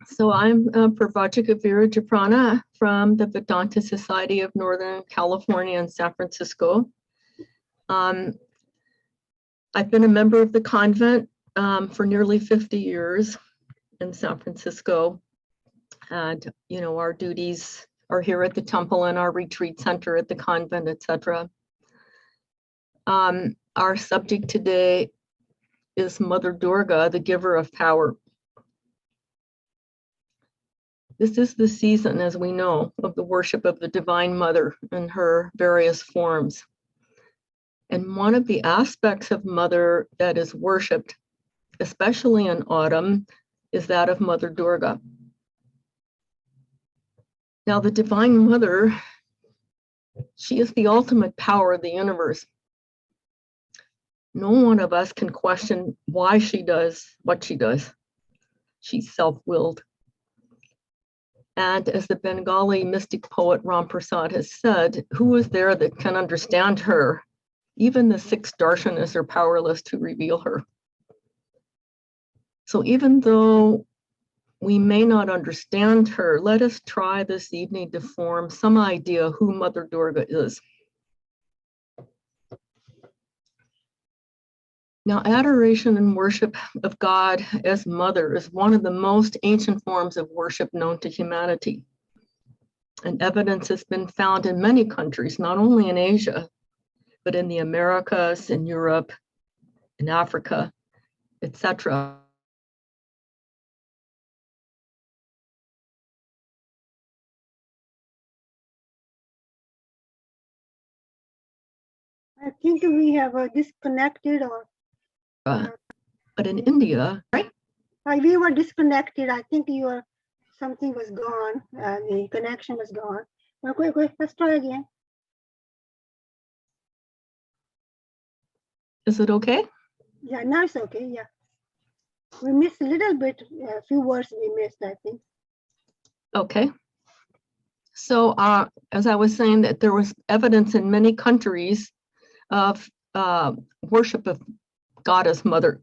So I'm Pravrajika Virajaprana from the Vedanta Society of Northern California in San Francisco. I've been a member of the convent for nearly 50 years in San Francisco. And, our duties are here at the temple and our retreat center at the convent, etc. Our subject today is Mother Durga, the giver of power. This is the season, as we know, of the worship of the Divine Mother in her various forms. And one of the aspects of Mother that is worshipped, especially in autumn, is that of Mother Durga. Now, the Divine Mother, she is the ultimate power of the universe. No one of us can question why she does what she does. She's self-willed. And as the Bengali mystic poet Ram Prasad has said, who is there that can understand her? Even the 6 darshanas are powerless to reveal her. So even though we may not understand her, let us try this evening to form some idea who Mother Durga is. Now, adoration and worship of God as Mother is one of the most ancient forms of worship known to humanity. And evidence has been found in many countries, not only in Asia, but in the Americas, in Europe, in Africa, etc. I think we have disconnected or. But in India, right? We were disconnected. I think something was gone. The connection was gone. Okay, let's try again. Is it okay? Yeah, now it's okay. Yeah, we missed a little bit. A few words we missed, I think. Okay. So as I was saying, that there was evidence in many countries of worship of God as Mother,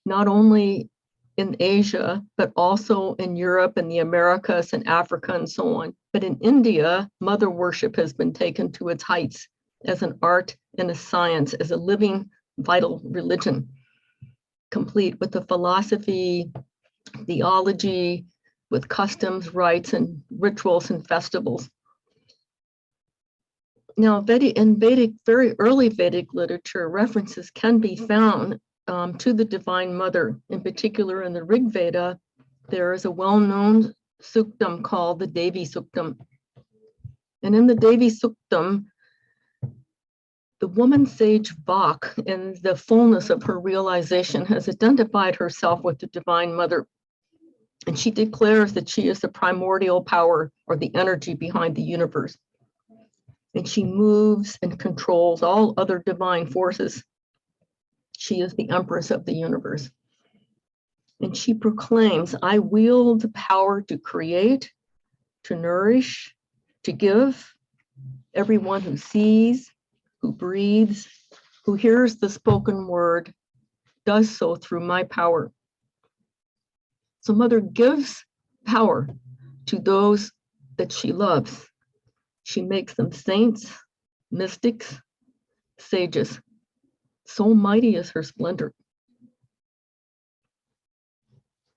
not only in Asia, but also in Europe and the Americas and Africa and so on. But in India, Mother worship has been taken to its heights as an art and a science, as a living, vital religion, complete with the philosophy, theology, with customs, rites, and rituals and festivals. Now, in very early Vedic literature, references can be found to the Divine Mother. In particular, in the Rig Veda, there is a well-known suktam called the Devi Suktam. And in the Devi Suktam, the woman sage Vak, in the fullness of her realization, has identified herself with the Divine Mother. And she declares that she is the primordial power or the energy behind the universe. And she moves and controls all other divine forces. She is the empress of the universe. And she proclaims, I wield the power to create, to nourish, to give. Everyone who sees, who breathes, who hears the spoken word, does so through my power. So Mother gives power to those that she loves. She makes them saints, mystics, sages. So mighty is her splendor.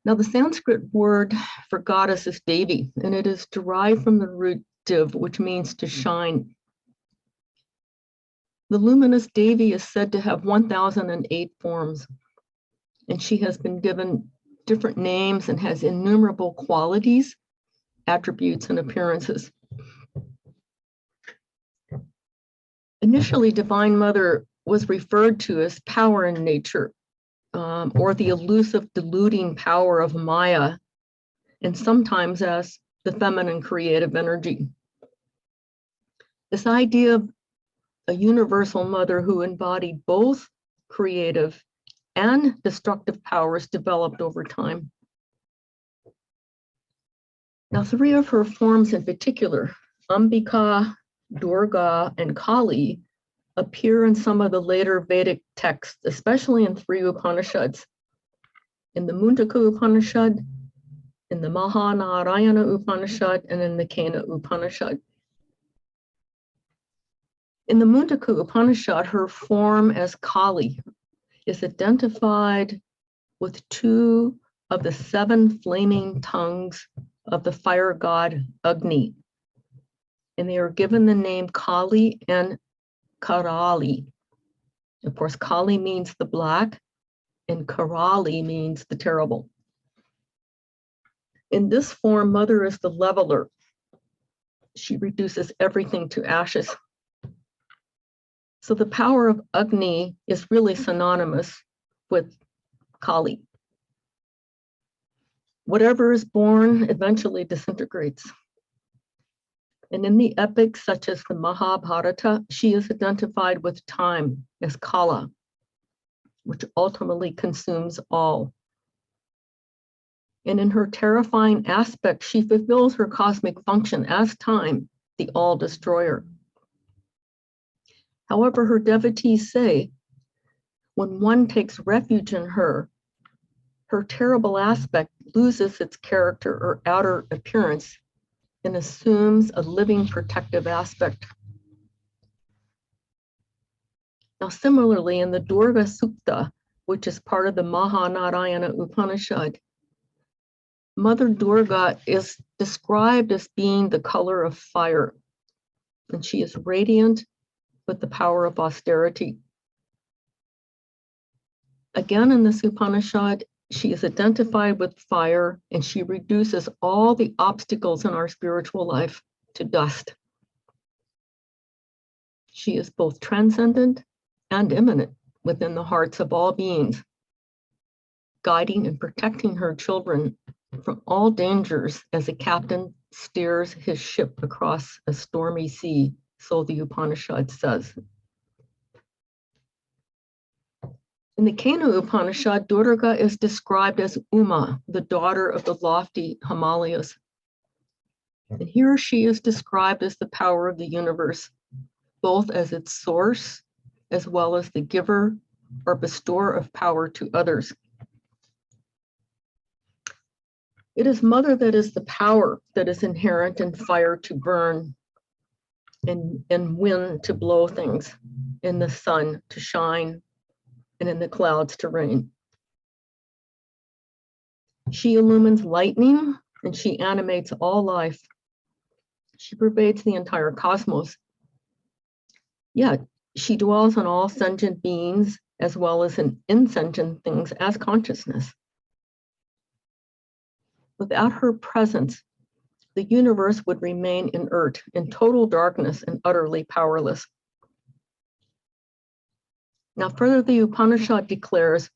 Now, the Sanskrit word for goddess is Devi, and it is derived from the root div, which means to shine. The luminous Devi is said to have 1,008 forms, and she has been given different names and has innumerable qualities, attributes, and appearances. Initially, Divine Mother was referred to as power in nature, or the elusive deluding power of Maya, and sometimes as the feminine creative energy. This idea of a universal mother who embodied both creative and destructive powers developed over time. Now, 3 of her forms in particular, Ambika, Durga, and Kali, appear in some of the later Vedic texts, especially in 3 Upanishads. In the Mundaka Upanishad, in the Mahanarayana Upanishad and in the Kena Upanishad. In the Mundaka Upanishad, her form as Kali is identified with 2 of the 7 flaming tongues of the fire god Agni. And they are given the name Kali and Karali. Of course, Kali means the black, and Karali means the terrible. In this form, Mother is the leveler. She reduces everything to ashes. So the power of Agni is really synonymous with Kali. Whatever is born eventually disintegrates. And in the epics such as the Mahabharata, she is identified with time as Kala, which ultimately consumes all. And in her terrifying aspect, she fulfills her cosmic function as time, the all-destroyer. However, her devotees say, when one takes refuge in her, her terrible aspect loses its character or outer appearance and assumes a living protective aspect. Now, similarly, in the Durga Sukta, which is part of the Mahanarayana Upanishad, Mother Durga is described as being the color of fire, and she is radiant with the power of austerity. Again, in this Upanishad, she is identified with fire, and she reduces all the obstacles in our spiritual life to dust. She is both transcendent and immanent within the hearts of all beings, guiding and protecting her children from all dangers as a captain steers his ship across a stormy sea, so the Upanishad says. In the Kena Upanishad, Durga is described as Uma, the daughter of the lofty Himalayas. And here she is described as the power of the universe, both as its source, as well as the giver or bestower of power to others. It is Mother that is the power that is inherent in fire to burn, and wind to blow things, in the sun to shine, and in the clouds to rain. She illumines lightning, and she animates all life. She pervades the entire cosmos. Yet, she dwells on all sentient beings as well as in insentient things as consciousness. Without her presence, the universe would remain inert, in total darkness and utterly powerless. Now, further, the Upanishad declares,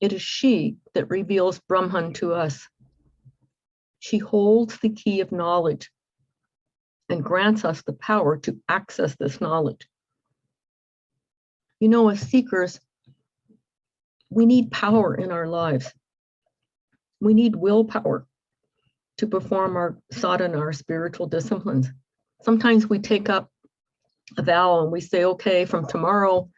it is she that reveals Brahman to us. She holds the key of knowledge and grants us the power to access this knowledge. You know, as seekers, we need power in our lives. We need willpower to perform our sadhana, our spiritual disciplines. Sometimes we take up a vow and we say, okay, from tomorrow,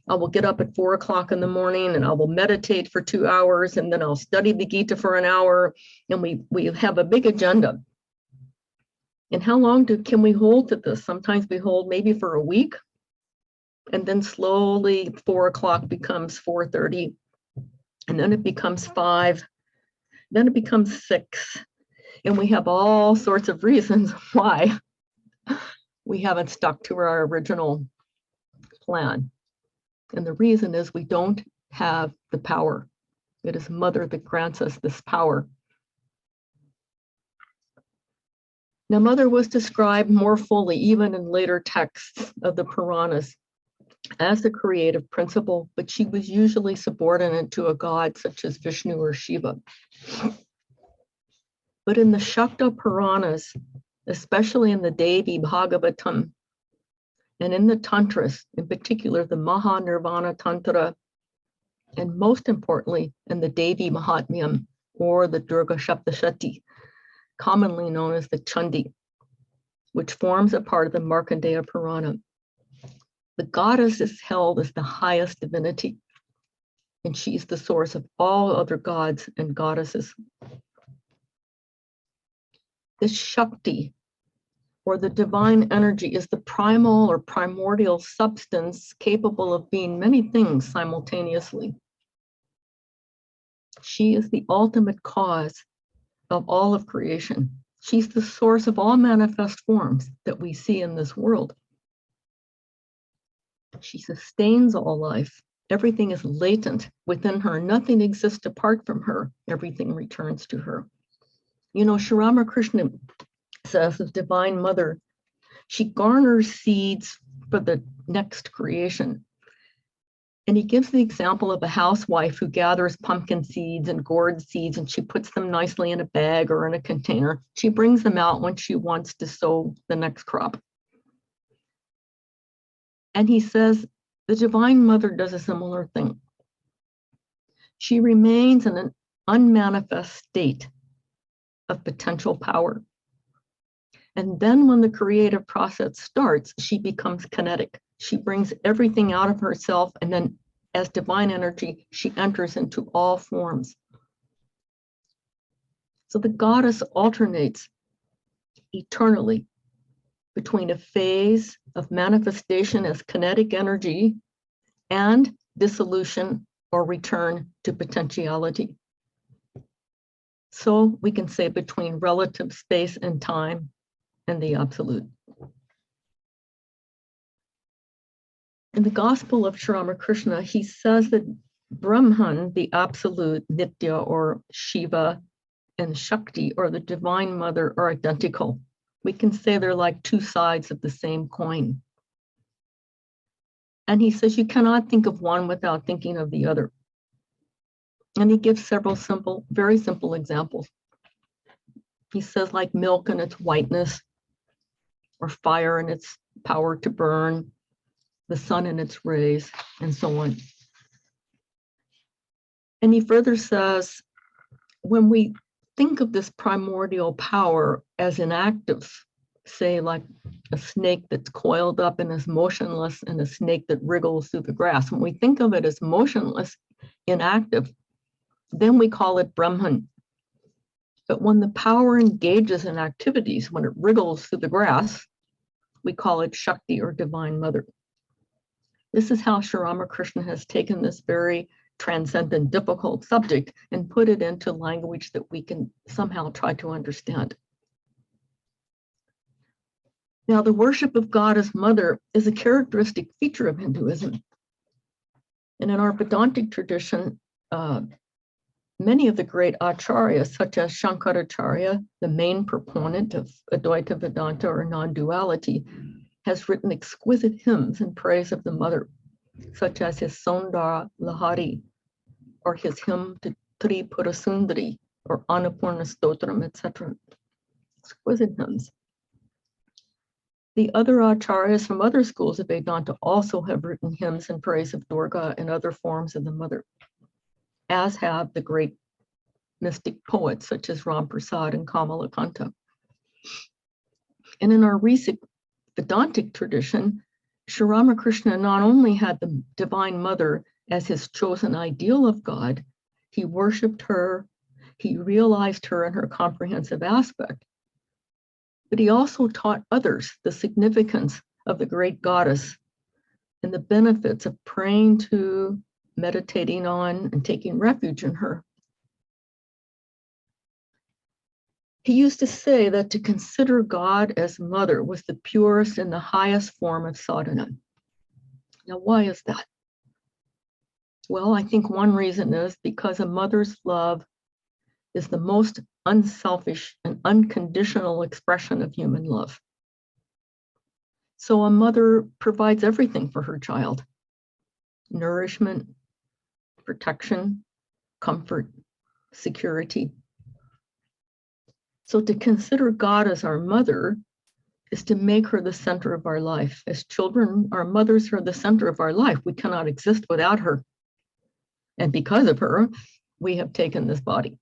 I will get up at 4 o'clock in the morning and I will meditate for 2 hours, and then I'll study the Gita for an hour, and we have a big agenda. And how long can we hold to this? Sometimes we hold maybe for a week, and then slowly 4 o'clock becomes 4:30, and then it becomes 5, then it becomes 6, and we have all sorts of reasons why we haven't stuck to our original plan. And the reason is we don't have the power. It is Mother that grants us this power. Now, Mother was described more fully, even in later texts of the Puranas, as the creative principle, but she was usually subordinate to a god such as Vishnu or Shiva. But in the Shakta Puranas, especially in the Devi Bhagavatam, and in the Tantras, in particular the Mahanirvana Tantra, and most importantly, in the Devi Mahatmyam, or the Durga Saptashati, commonly known as the Chandi, which forms a part of the Markandeya Purana. The goddess is held as the highest divinity, and she's the source of all other gods and goddesses. The Shakti, or the divine energy, is the primal or primordial substance capable of being many things simultaneously. She is the ultimate cause of all of creation. She's the source of all manifest forms that we see in this world. She sustains all life. Everything is latent within her. Nothing exists apart from her. Everything returns to her. You know, Sri Ramakrishna says, as Divine Mother, she garners seeds for the next creation. And he gives the example of a housewife who gathers pumpkin seeds and gourd seeds, and she puts them nicely in a bag or in a container. She brings them out when she wants to sow the next crop. And he says the Divine Mother does a similar thing. She remains in an unmanifest state of potential power. And then when the creative process starts, she becomes kinetic. She brings everything out of herself, and then as divine energy, she enters into all forms. So the goddess alternates eternally between a phase of manifestation as kinetic energy and dissolution or return to potentiality. So we can say between relative space and time and the absolute. In the Gospel of Sri Ramakrishna, he says that Brahman, the absolute, Nitya or Shiva, and Shakti, or the Divine Mother, are identical. We can say they're like two sides of the same coin. And he says you cannot think of one without thinking of the other. And he gives several simple, very simple examples. He says, like milk and its whiteness, or fire and its power to burn, the sun and its rays, and so on. And he further says, when we think of this primordial power as inactive, say like a snake that's coiled up and is motionless, and a snake that wriggles through the grass, when we think of it as motionless, inactive, then we call it Brahman. But when the power engages in activities, when it wriggles through the grass, we call it Shakti, or Divine Mother. This is how Sri Ramakrishna has taken this very transcendent, difficult subject and put it into language that we can somehow try to understand. Now, the worship of God as Mother is a characteristic feature of Hinduism. And in our Vedantic tradition, many of the great acharyas, such as Shankaracharya, the main proponent of Advaita Vedanta or non-duality, has written exquisite hymns in praise of the Mother, such as his Sondara Lahari, or his hymn to Tripura Sundari, or Annapurna Stotram, etc. Exquisite hymns. The other acharyas from other schools of Vedanta also have written hymns in praise of Durga and other forms of the Mother, as have the great mystic poets such as Ram Prasad and Kamalakanta. And in our recent Vedantic tradition, Sri Ramakrishna not only had the Divine Mother as his chosen ideal of God, he worshipped her, he realized her in her comprehensive aspect, but he also taught others the significance of the great goddess and the benefits of praying to, meditating on, and taking refuge in her. He used to say that to consider God as Mother was the purest and the highest form of sadhana. Now, why is that? Well, I think one reason is because a mother's love is the most unselfish and unconditional expression of human love. So a mother provides everything for her child: nourishment, protection, comfort, security. So to consider God as our mother is to make her the center of our life. As children, our mothers are the center of our life. We cannot exist without her. And because of her, we have taken this body.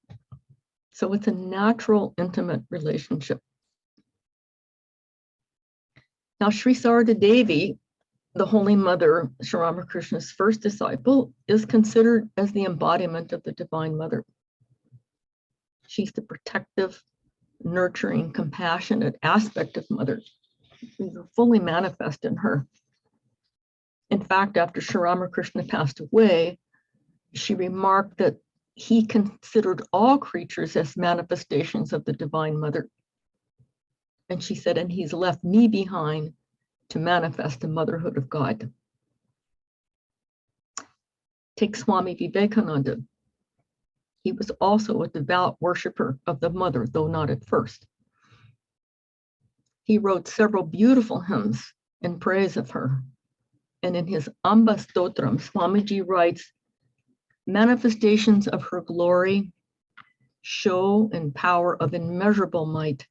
So it's a natural, intimate relationship. Now, Sri Sarada Devi, the Holy Mother, Sri Ramakrishna's first disciple, is considered as the embodiment of the Divine Mother. She's the protective, nurturing, compassionate aspect of mother. These are fully manifest in her. In fact, after Sri Ramakrishna passed away, she remarked that he considered all creatures as manifestations of the Divine Mother. And she said, and he's left me behind to manifest the motherhood of God. Take Swami Vivekananda. He was also a devout worshiper of the mother, though not at first. He wrote several beautiful hymns in praise of her. And in his Amba Stotram, Swamiji writes, manifestations of her glory, show and power of immeasurable might.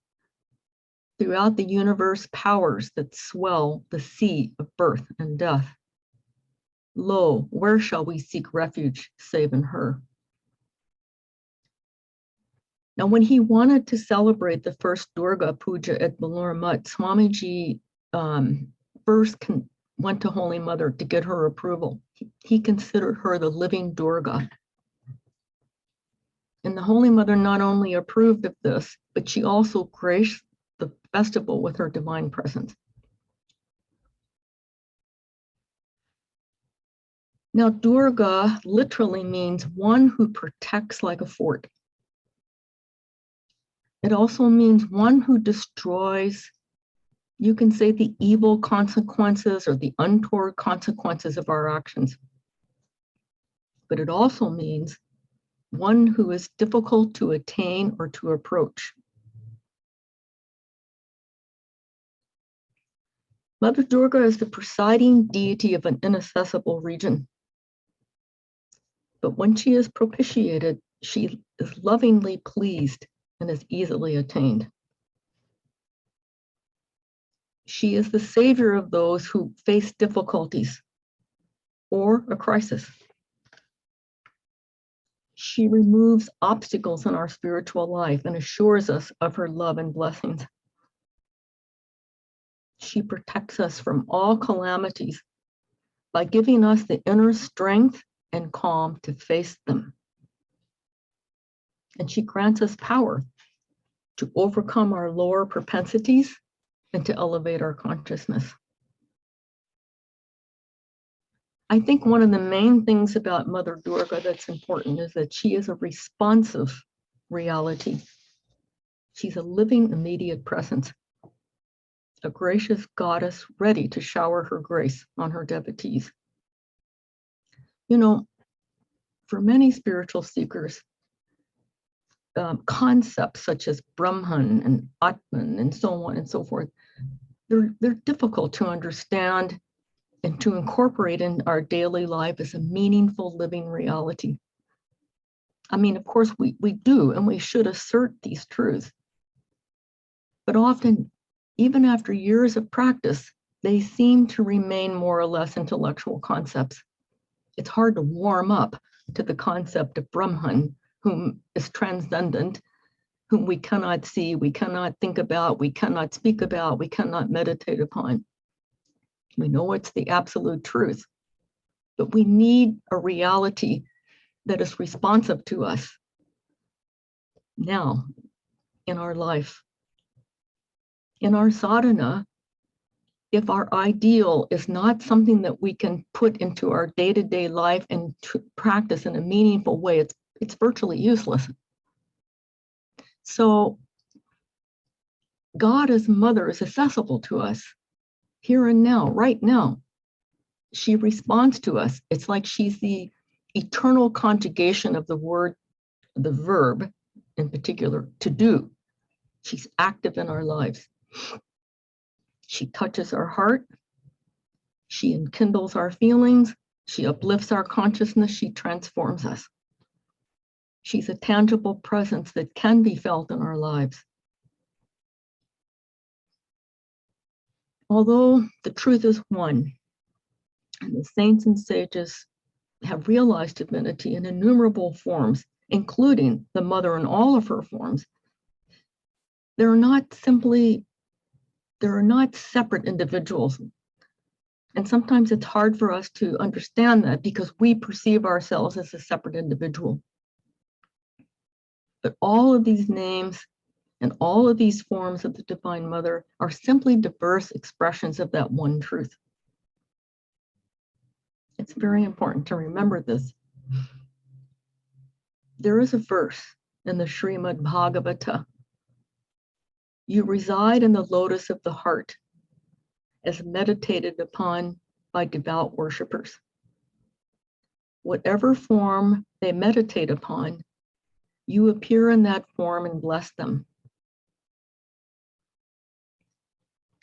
Throughout the universe, powers that swell the sea of birth and death. Lo, where shall we seek refuge save in her? Now, when he wanted to celebrate the first Durga Puja at Balur Mutt, Swamiji first went to Holy Mother to get her approval. He considered her the living Durga. And the Holy Mother not only approved of this, but she also graced the festival with her divine presence. Now, Durga literally means one who protects like a fort. It also means one who destroys, you can say, the evil consequences or the untoward consequences of our actions. But it also means one who is difficult to attain or to approach. Mother Durga is the presiding deity of an inaccessible region. But when she is propitiated, she is lovingly pleased and is easily attained. She is the savior of those who face difficulties or a crisis. She removes obstacles in our spiritual life and assures us of her love and blessings. She protects us from all calamities by giving us the inner strength and calm to face them. And she grants us power to overcome our lower propensities and to elevate our consciousness. I think one of the main things about Mother Durga that's important is that she is a responsive reality. She's a living, immediate presence, a gracious goddess ready to shower her grace on her devotees. You know, for many spiritual seekers, concepts such as Brahman and Atman and so on and so forth, they're difficult to understand and to incorporate in our daily life as a meaningful living reality. I mean, of course, we do, and we should assert these truths. But often, even after years of practice, they seem to remain more or less intellectual concepts. It's hard to warm up to the concept of Brahman, whom is transcendent, whom we cannot see, we cannot think about, we cannot speak about, we cannot meditate upon. We know it's the absolute truth, but we need a reality that is responsive to us now in our life. In our sadhana, if our ideal is not something that we can put into our day-to-day life and practice in a meaningful way, it's virtually useless. So God as Mother is accessible to us here and now, right now. She responds to us. It's like she's the eternal conjugation of the word, the verb in particular, to do. She's active in our lives. She touches our heart. She enkindles our feelings. She uplifts our consciousness. She transforms us. She's a tangible presence that can be felt in our lives. Although the truth is one, and the saints and sages have realized divinity in innumerable forms, including the Mother in all of her forms, they're not separate individuals. And sometimes it's hard for us to understand that because we perceive ourselves as a separate individual. But all of these names And all of these forms of the Divine Mother are simply diverse expressions of that one truth. It's very important to remember this. There is a verse in the Srimad Bhagavata. You reside in the lotus of the heart as meditated upon by devout worshipers. Whatever form they meditate upon, you appear in that form and bless them.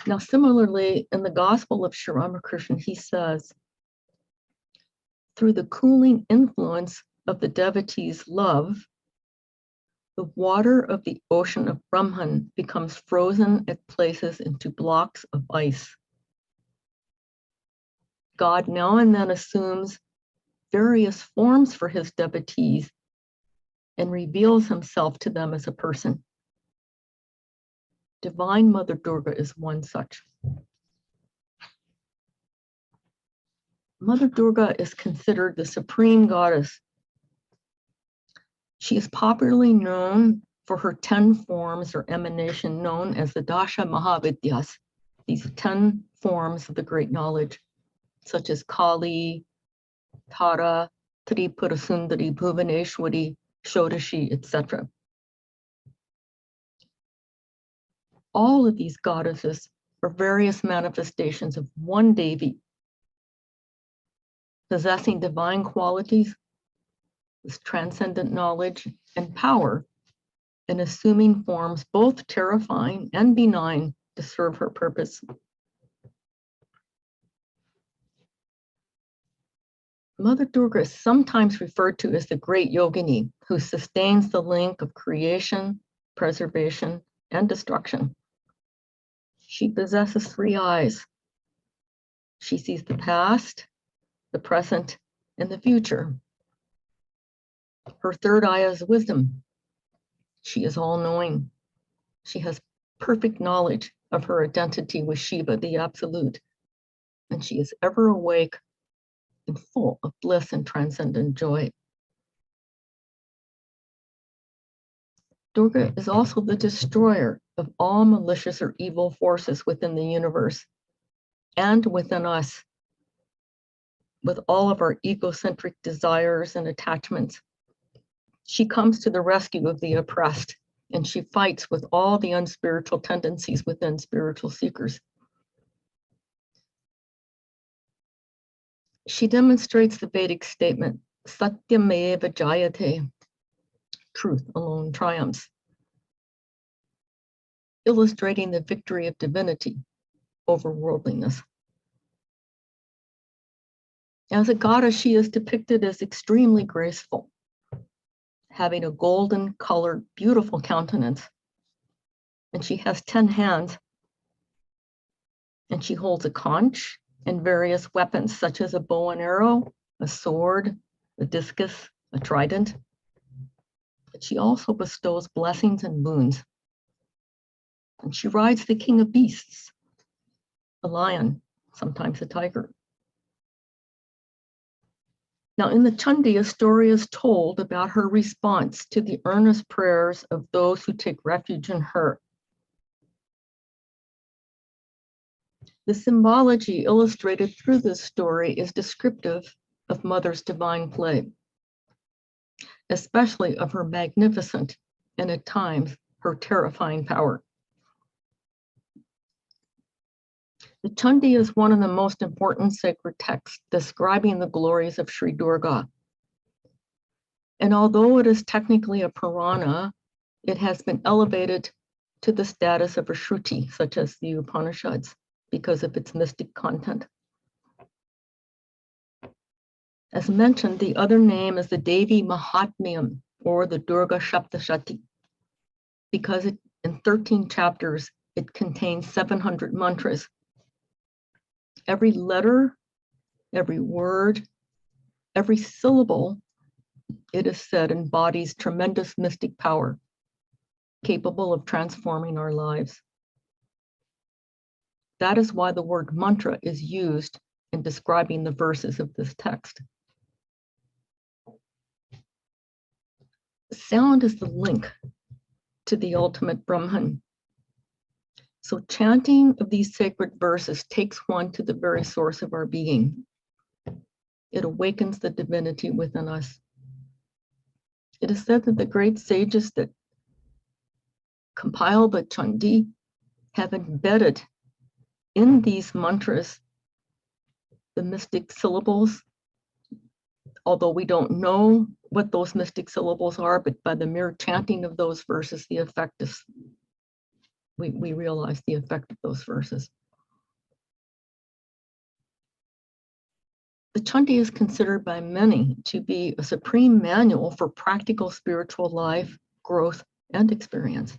Now, similarly, in the Gospel of Sri Ramakrishna, he says, through the cooling influence of the devotee's love, the water of the ocean of Brahman becomes frozen at places into blocks of ice. God now and then assumes various forms for his devotees and reveals himself to them as a person. Divine Mother Durga is one such. Mother Durga is considered the supreme goddess. She is popularly known for her 10 forms or emanation known as the Dasha Mahavidyas, these 10 forms of the great knowledge, such as Kali, Tara, Tripura Sundari, Bhuvaneshwari, Shodashi, etc. All of these goddesses are various manifestations of one Devi, possessing divine qualities, with transcendent knowledge and power, and assuming forms both terrifying and benign to serve her purpose. Mother Durga is sometimes referred to as the great yogini who sustains the link of creation, preservation, and destruction. She possesses 3 eyes. She sees the past, the present, and the future. Her 3rd eye is wisdom. She is all-knowing. She has perfect knowledge of her identity with Shiva, the Absolute, and she is ever awake and full of bliss and transcendent joy. Durga is also the destroyer of all malicious or evil forces within the universe and within us, with all of our egocentric desires and attachments. She comes to the rescue of the oppressed, and she fights with all the unspiritual tendencies within spiritual seekers. She demonstrates the Vedic statement, Satyameva Jayate, truth alone triumphs, illustrating the victory of divinity over worldliness. As a goddess, she is depicted as extremely graceful, having a golden colored, beautiful countenance. And she has 10 hands, and she holds a conch and various weapons such as a bow and arrow, a sword, a discus, a trident. But she also bestows blessings and boons. And she rides the king of beasts, a lion, sometimes a tiger. Now in the Chandi, a story is told about her response to the earnest prayers of those who take refuge in her. The symbology illustrated through this story is descriptive of Mother's divine play, especially of her magnificent and at times her terrifying power. The Chandi is one of the most important sacred texts describing the glories of Sri Durga. And although it is technically a Purana, it has been elevated to the status of a Shruti, such as the Upanishads, because of its mystic content. As mentioned, the other name is the Devi Mahatmyam, or the Durga Shaptashati, because in 13 chapters, it contains 700 mantras. Every letter, every word, every syllable, it is said, embodies tremendous mystic power, capable of transforming our lives. That is why the word mantra is used in describing the verses of this text. Sound is the link to the ultimate Brahman. So chanting of these sacred verses takes one to the very source of our being. It awakens the divinity within us. It is said that the great sages that compile the Chandi have embedded in these mantras the mystic syllables, although we don't know what those mystic syllables are, but by the mere chanting of those verses, the effect is, we realize the effect of those verses. The Chandi is considered by many to be a supreme manual for practical spiritual life, growth, and experience.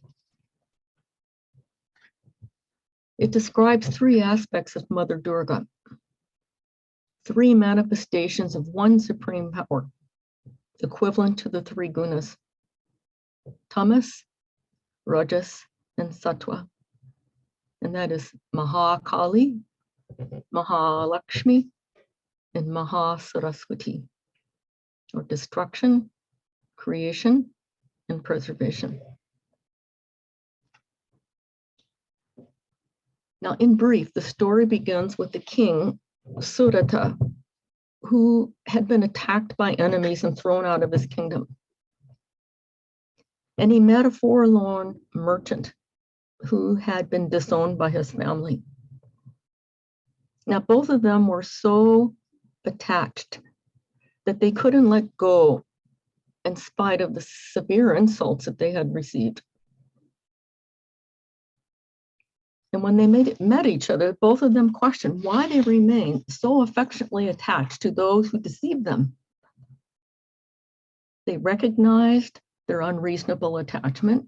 It describes three aspects of Mother Durga, three manifestations of one supreme power, equivalent to the three gunas, tamas, rajas, and sattva. And that is Mahakali, Mahalakshmi, and Mahasaraswati, or destruction, creation, and preservation. Now, in brief, the story begins with the king, Surata, who had been attacked by enemies and thrown out of his kingdom. And he met a forlorn merchant who had been disowned by his family. Now, both of them were so attached that they couldn't let go in spite of the severe insults that they had received. And when they met each other, both of them questioned why they remained so affectionately attached to those who deceived them. They recognized their unreasonable attachment,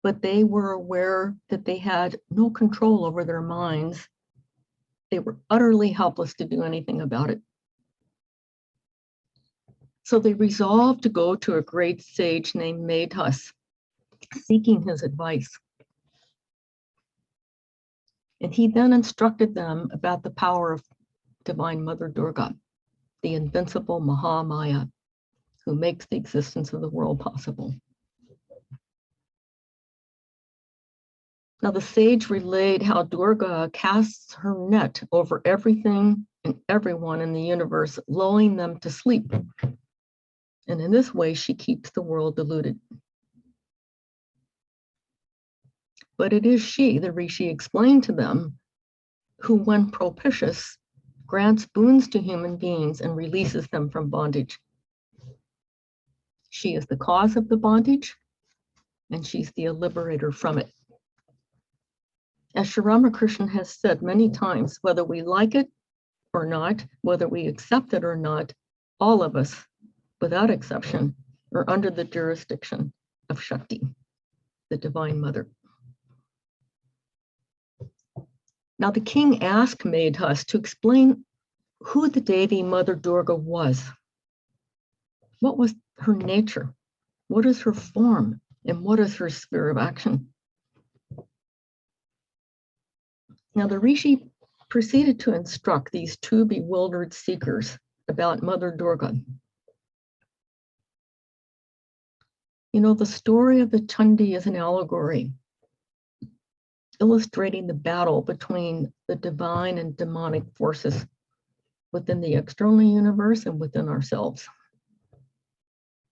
but they were aware that they had no control over their minds. They were utterly helpless to do anything about it. So they resolved to go to a great sage named Medhas, seeking his advice. And he then instructed them about the power of Divine Mother Durga, the invincible Mahamaya, who makes the existence of the world possible. Now, the sage relayed how Durga casts her net over everything and everyone in the universe, lulling them to sleep. And in this way, she keeps the world deluded. But it is she, the Rishi explained to them, who, when propitious, grants boons to human beings and releases them from bondage. She is the cause of the bondage, and she's the liberator from it. As Sri Ramakrishna has said many times, whether we like it or not, whether we accept it or not, all of us, without exception, are under the jurisdiction of Shakti, the Divine Mother. Now, the king asked Medhas to explain who the Devi Mother Durga was. What was her nature? What is her form? And what is her sphere of action? Now, the Rishi proceeded to instruct these two bewildered seekers about Mother Durga. You know, the story of the Chandi is an allegory, illustrating the battle between the divine and demonic forces within the external universe and within ourselves.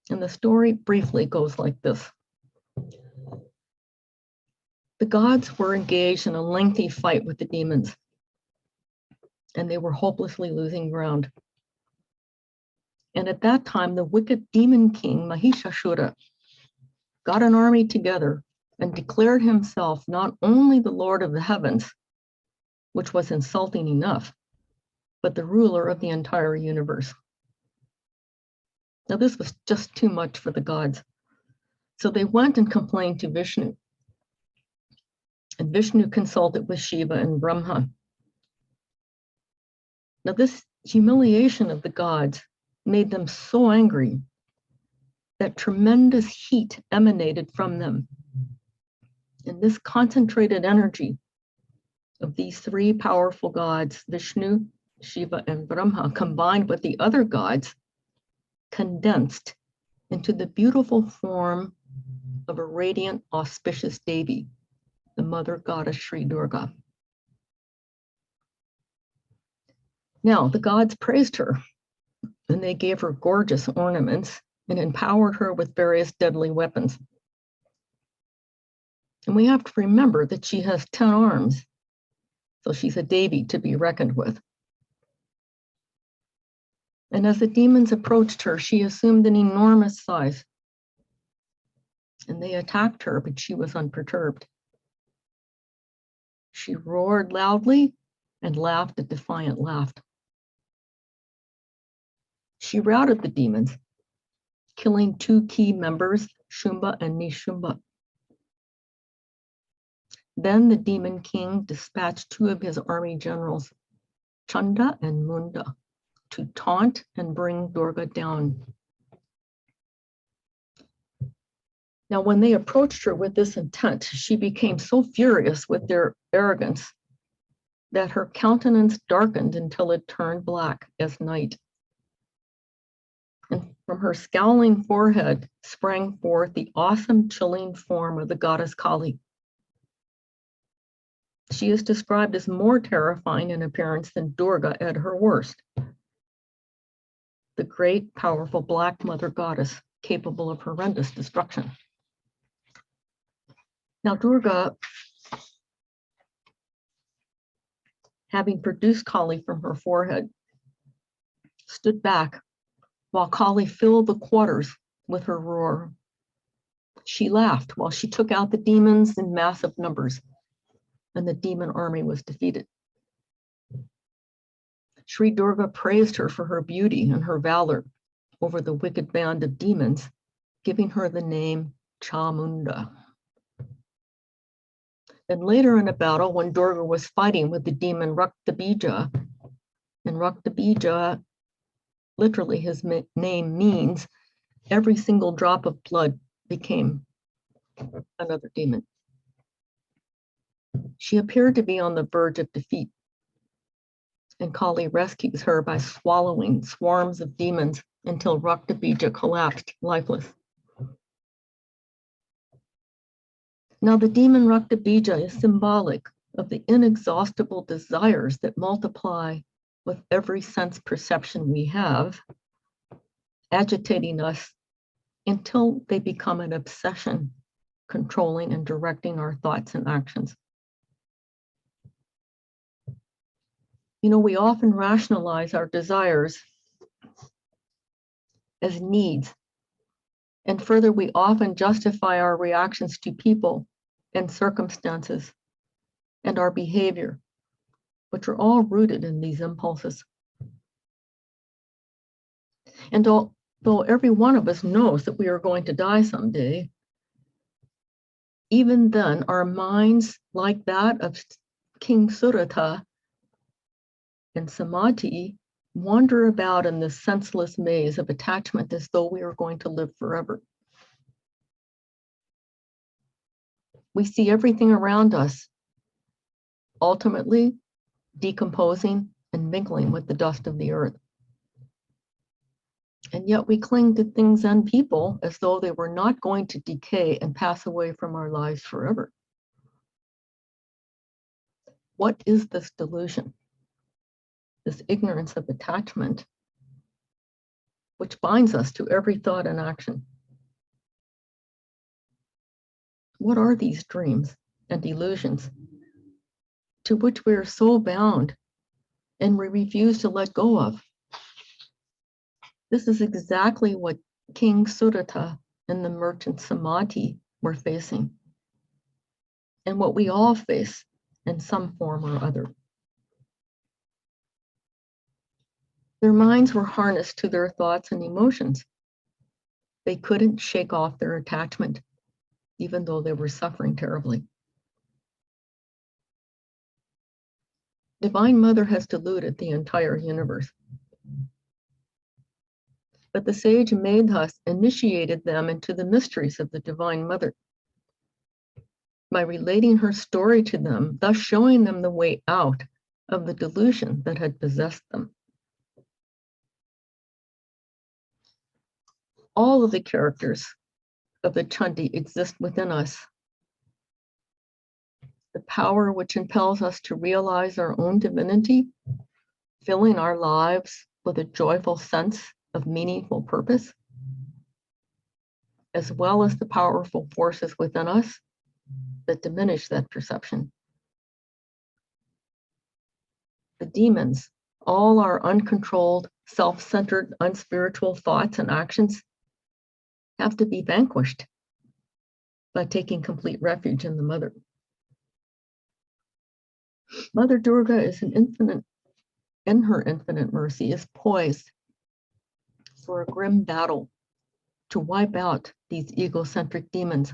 And the story briefly goes like this. The gods were engaged in a lengthy fight with the demons, and they were hopelessly losing ground. And at that time, the wicked demon king, Mahishasura, got an army together and declared himself not only the Lord of the heavens, which was insulting enough, but the ruler of the entire universe. Now, this was just too much for the gods. So they went and complained to Vishnu. And Vishnu consulted with Shiva and Brahma. Now, this humiliation of the gods made them so angry that tremendous heat emanated from them. And this concentrated energy of these three powerful gods, Vishnu, Shiva, and Brahma, combined with the other gods, condensed into the beautiful form of a radiant, auspicious Devi, the mother goddess Sri Durga. Now, the gods praised her, and they gave her gorgeous ornaments and empowered her with various deadly weapons. And we have to remember that she has 10 arms, so she's a Devi to be reckoned with. And as the demons approached her, she assumed an enormous size. And they attacked her, but she was unperturbed. She roared loudly and laughed a defiant laugh. She routed the demons, killing 2 key members, Shumba and Nishumba. Then the demon king dispatched 2 of his army generals, Chanda and Munda, to taunt and bring Durga down. Now, when they approached her with this intent, she became so furious with their arrogance that her countenance darkened until it turned black as night. And from her scowling forehead sprang forth the awesome, chilling form of the goddess Kali. She is described as more terrifying in appearance than Durga at her worst. The great, powerful Black Mother Goddess, capable of horrendous destruction. Now, Durga, having produced Kali from her forehead, stood back while Kali filled the quarters with her roar. She laughed while she took out the demons in massive numbers, and the demon army was defeated. Sri Durga praised her for her beauty and her valor over the wicked band of demons, giving her the name Chamunda. And later in a battle, when Durga was fighting with the demon Raktabija, and Raktabija, literally his name means every single drop of blood became another demon. She appeared to be on the verge of defeat, and Kali rescues her by swallowing swarms of demons until Raktabija collapsed lifeless. Now, the demon Raktabija is symbolic of the inexhaustible desires that multiply with every sense perception we have, agitating us until they become an obsession, controlling and directing our thoughts and actions. You know, we often rationalize our desires as needs. And further, we often justify our reactions to people and circumstances and our behavior, which are all rooted in these impulses. And although every one of us knows that we are going to die someday, even then, our minds, like that of King Surata and Samadhi, wander about in this senseless maze of attachment as though we are going to live forever. We see everything around us, ultimately decomposing and mingling with the dust of the earth. And yet we cling to things and people as though they were not going to decay and pass away from our lives forever. What is this delusion? This ignorance of attachment, which binds us to every thought and action. What are these dreams and illusions to which we are so bound and we refuse to let go of? This is exactly what King Surata and the merchant Samadhi were facing, and what we all face in some form or other. Their minds were harnessed to their thoughts and emotions. They couldn't shake off their attachment, even though they were suffering terribly. Divine Mother has deluded the entire universe. But the sage Medhas initiated them into the mysteries of the Divine Mother by relating her story to them, thus showing them the way out of the delusion that had possessed them. All of the characters of the Chandi exists within us. The power which impels us to realize our own divinity, filling our lives with a joyful sense of meaningful purpose, as well as the powerful forces within us that diminish that perception. The demons, all our uncontrolled, self-centered, unspiritual thoughts and actions have to be vanquished by taking complete refuge in the Mother. Mother Durga is in her infinite mercy, is poised for a grim battle to wipe out these egocentric demons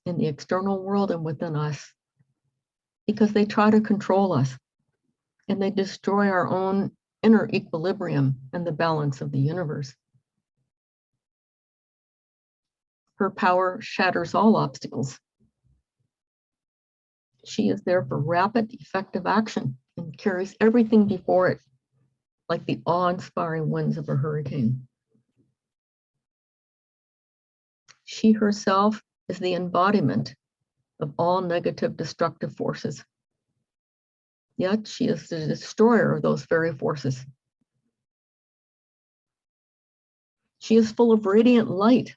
in the external world and within us, because they try to control us and they destroy our own inner equilibrium and the balance of the universe. Her power shatters all obstacles. She is there for rapid, effective action and carries everything before it like the awe-inspiring winds of a hurricane. She herself is the embodiment of all negative, destructive forces. Yet she is the destroyer of those very forces. She is full of radiant light,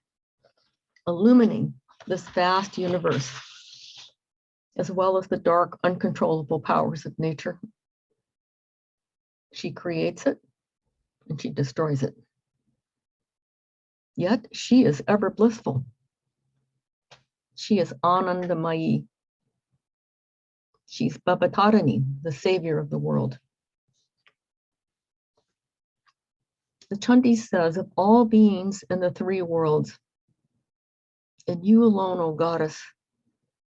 illumining this vast universe, as well as the dark, uncontrollable powers of nature. She creates it and she destroys it. Yet she is ever blissful. She is Anandamayi. She's Bhavatarani, the savior of the world. The Chandi says, of all beings in the three worlds, in you alone, O goddess,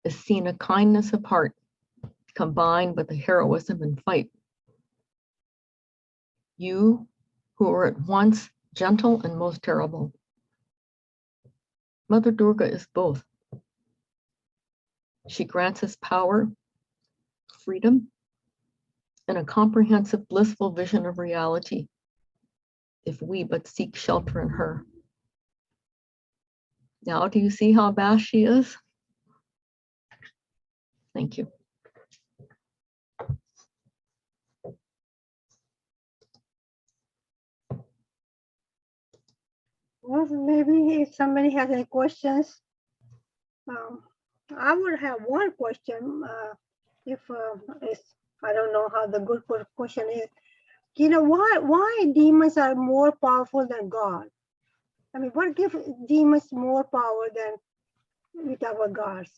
is seen a kindness of heart combined with a heroism in fight. You who are at once gentle and most terrible. Mother Durga is both. She grants us power, freedom, and a comprehensive, blissful vision of reality if we but seek shelter in her. Now, do you see how vast she is? Thank you. Well, maybe if somebody has any questions, I would have one question. If I don't know how the good question is. You know, why demons are more powerful than God? I mean, what gives demons more power than with our gods?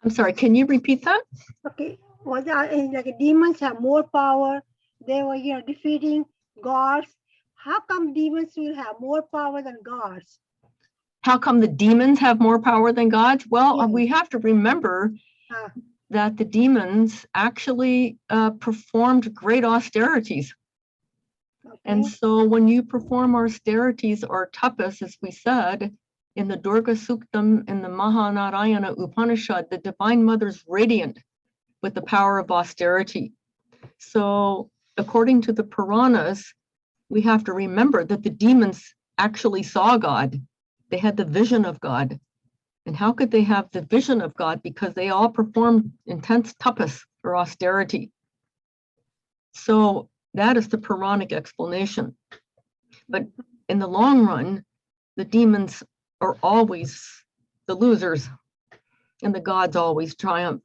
I'm sorry, can you repeat that? Okay, like demons have more power. They were, defeating gods. How come demons will have more power than gods? How come the demons have more power than gods? Well, Yes. we have to remember that the demons actually performed great austerities. Okay. And so when you perform austerities or tapas, as we said, in the Durga Suktam, in the Mahanarayana Upanishad, the Divine Mother's radiant with the power of austerity. So according to the Puranas, we have to remember that the demons actually saw God. They had the vision of God. And how could they have the vision of God? Because they all performed intense tapas or austerity. So that is the Puranic explanation. But in the long run, the demons are always the losers and the gods always triumph.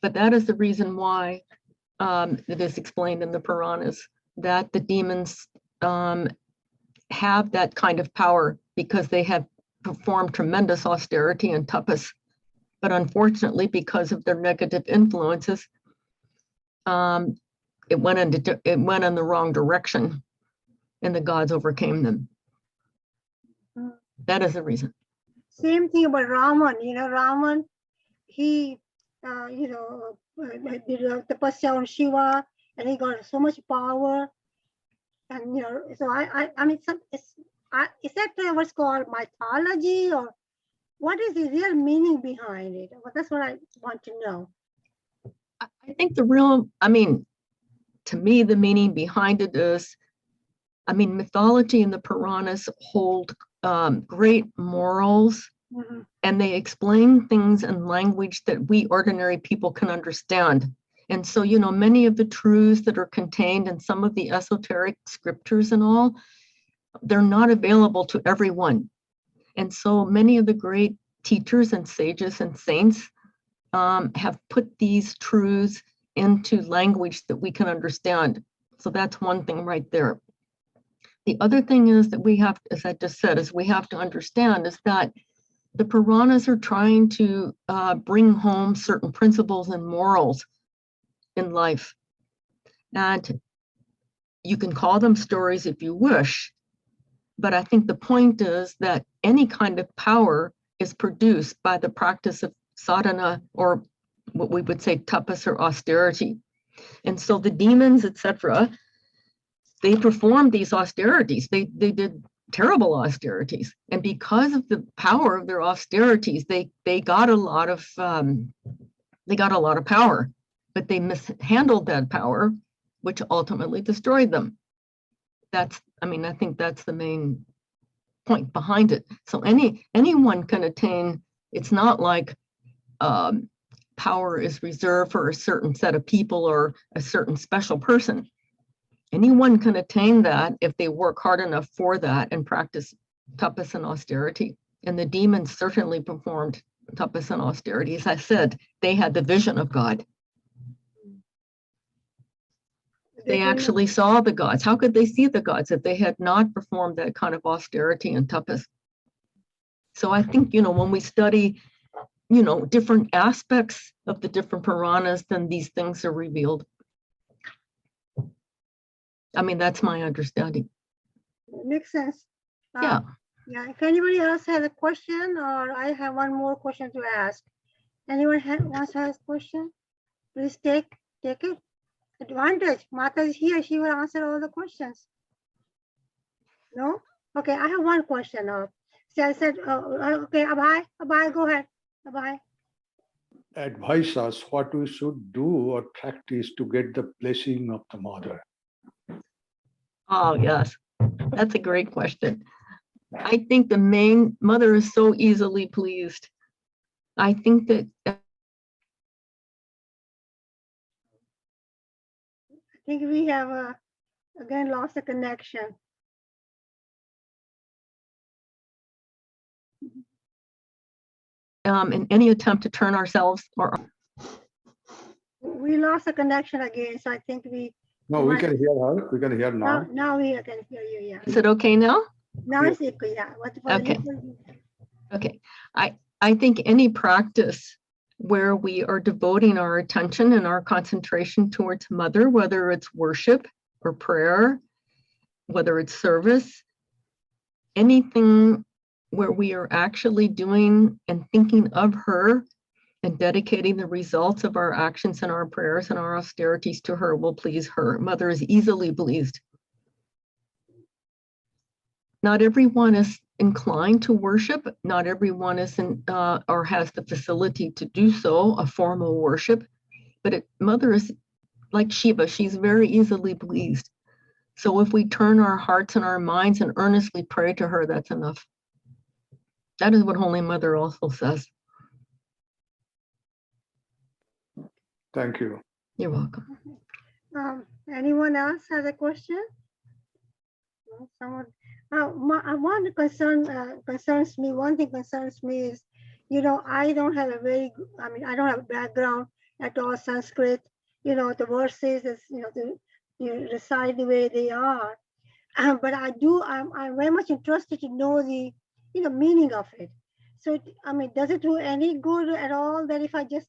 But that is the reason why it is explained in the Puranas that the demons have that kind of power because they have performed tremendous austerity and tapas. But unfortunately, because of their negative influences, it went in the wrong direction and the gods overcame them. That is the reason. Same thing about Raman. Raman, he, did tapasya on Shiva, and he got so much power. And so I mean, is that what's called mythology, or what is the real meaning behind it? Well, that's what I want to know. I think to me, the meaning behind it is I mean, mythology and the Puranas hold great morals, and they explain things in language that we ordinary people can understand. And so, you know, many of the truths that are contained in some of the esoteric scriptures and all, they're not available to everyone. And so many of the great teachers and sages and saints have put these truths into language that we can understand. So that's one thing right there. The other thing is that we have, as I just said, is we have to understand is that the Puranas are trying to bring home certain principles and morals in life. And you can call them stories if you wish, but I think the point is that any kind of power is produced by the practice of sadhana, or what we would say tapas or austerity. And so the demons, etc., they performed these austerities. They did terrible austerities, and because of the power of their austerities, they got a lot of power, but they mishandled that power, which ultimately destroyed them. That's, I mean, I think that's the main point behind it. So anyone can attain. It's not like power is reserved for a certain set of people or a certain special person. Anyone can attain that if they work hard enough for that and practice tapas and austerity. And the demons certainly performed tapas and austerity. As I said, they had the vision of God. They actually saw the gods. How could they see the gods if they had not performed that kind of austerity and tapas? So I think, you know, when we study, you know, different aspects of the different Puranas, then these things are revealed. I mean, that's my understanding. Makes sense. Yeah. Yeah. If anybody else has a question, or I have one more question to ask. Anyone wants to ask a question? Please take it. Advantage. Mata is here. She will answer all the questions. No? Okay. I have one question. So I said, okay, Abhay, go ahead. Abhay. Advise us what we should do or practice to get the blessing of the mother. Oh, yes. That's a great question. I think the main mother is so easily pleased. I think that I think we have again lost the connection. in any attempt to turn ourselves or We lost the connection again, so I think we. No, we can hear her. We can hear now. Now we can hear you. Yeah. is it okay now? Now it's equal. Yeah. Okay. Okay. I think any practice where we are devoting our attention and our concentration towards Mother, whether it's worship or prayer, whether it's service, anything where we are actually doing and thinking of her and dedicating the results of our actions and our prayers and our austerities to her will please her. Mother is easily pleased. Not everyone is inclined to worship. Not everyone is or has the facility to do so, a formal worship. But Mother is like Shiva. She's very easily pleased. So if we turn our hearts and our minds and earnestly pray to her, that's enough. That is what Holy Mother also says. Thank you. You're welcome. Anyone else has a question? Someone. One concern concerns me. One thing concerns me is, you know, I don't have I don't have a background at all Sanskrit. You know, the verses, is, you know, you recite the way they are. But I'm very much interested to know the, you know, meaning of it. So, I mean, does it do any good at all that if I just